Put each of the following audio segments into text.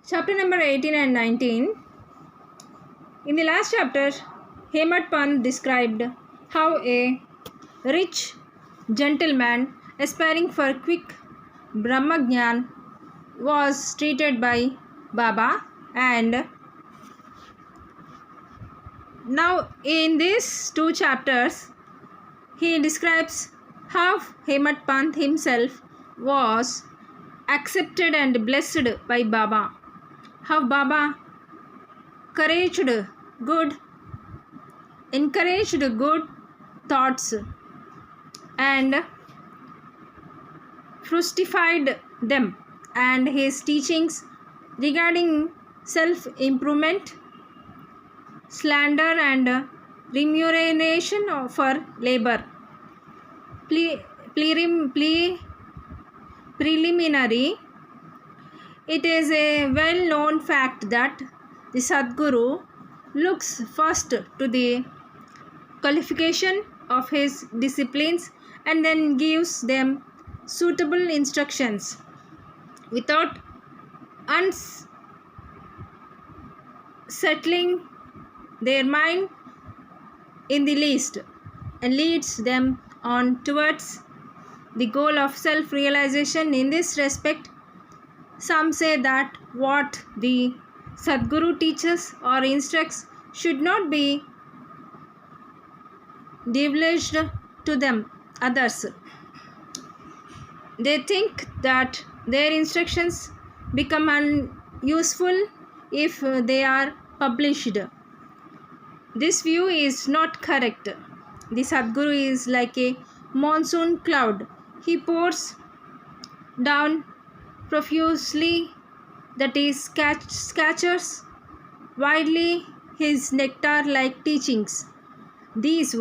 Chapter number 18 and 19. In the last chapter, Hemad Pant described how a rich gentleman aspiring for quick Brahmagyan was treated by Baba, and now in these two chapters he describes how Hemad Pant himself was accepted and blessed by Baba, how Baba encouraged good thoughts and fructified them, and his teachings regarding self-improvement, slander and remuneration for labor. Preliminary, it is a well-known fact that the Sadguru looks first to the qualification of his disciplines and then gives them suitable instructions without unsettling their mind in the least, and leads them on towards the goal of self-realization. In this respect, some say that what the Sadguru teaches or instructs should not be divulged to them others. They think that their instructions become unuseful if they are published. This view is not correct. The Sadguru is like a monsoon cloud. He pours down profusely, that is, scatters widely his nectar-like teachings. These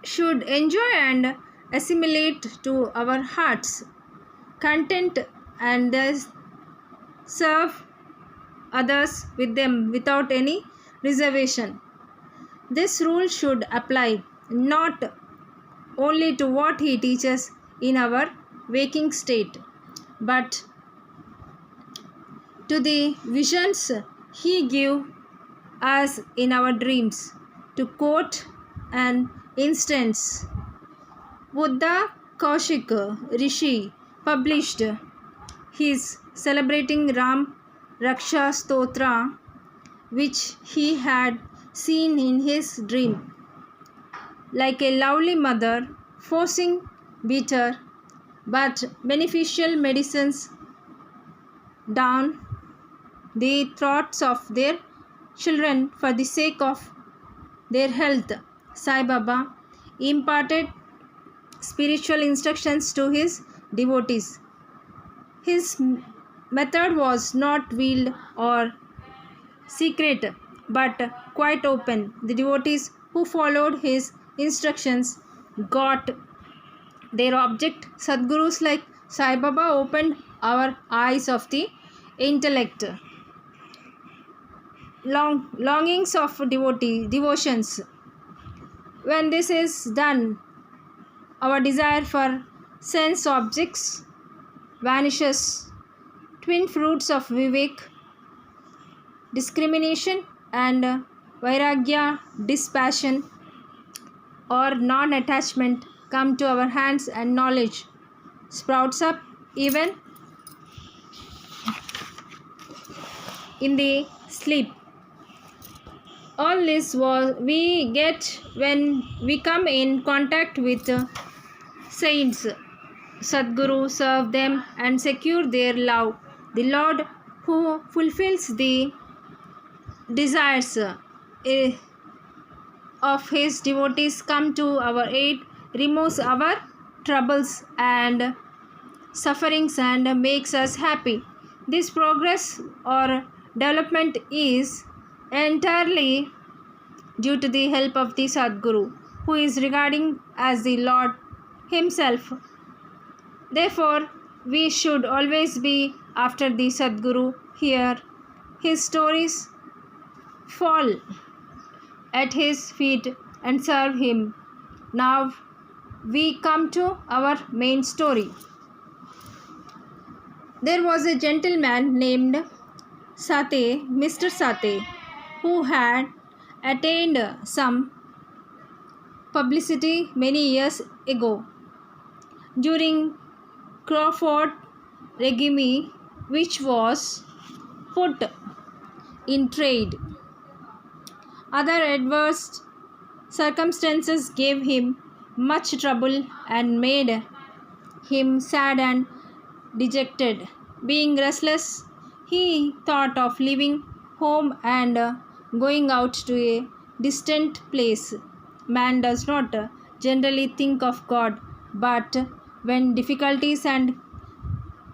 should enjoy and assimilate to our hearts' content, and thus serve others with them without any reservation. This rule should apply not only to what he teaches in our waking state, but to the visions he gives us in our dreams. To quote an instance, Buddha Kaushik Rishi published his celebrating Ram Raksha Stotra, which he had seen in his dream, like a lovely mother forcing bitter but beneficial medicines down the throats of their children for the sake of their health. Sai Baba imparted spiritual instructions to his devotees. His method was not veiled or secret, but quite open. The devotees who followed his instructions got their object. Sadgurus like Sai Baba opened our eyes of the intellect. Longings of devotions. When this is done, our desire for sense objects vanishes. Twin fruits of Vivek, discrimination, and Vairagya, dispassion or non-attachment, come to our hands, and knowledge sprouts up even in the sleep. All this we get when we come in contact with saints. Sadguru serve them and secure their love. The Lord, who fulfills the desires of his devotees, come to our aid, removes our troubles and sufferings, and makes us happy. This progress or development is entirely due to the help of the Sadguru, who is regarding as the Lord himself. Therefore, we should always be after the Sadguru, hear his stories, fall at his feet, and serve him. Now we come to our main story. There was a gentleman named Sate, Mr. Sate, who had attained some publicity many years ago during Crawford regime, which was put in trade. Other adverse circumstances gave him much trouble and made him sad and dejected. Being restless, he thought of leaving home and going out to a distant place. Man does not generally think of God, but when difficulties and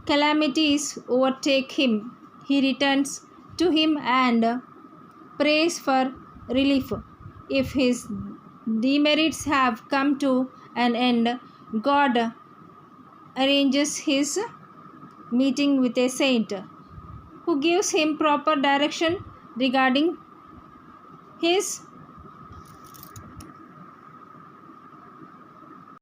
calamities overtake him, he returns to him and prays for relief. If his demerits have come to an end, God arranges his meeting with a saint who gives him proper direction regarding his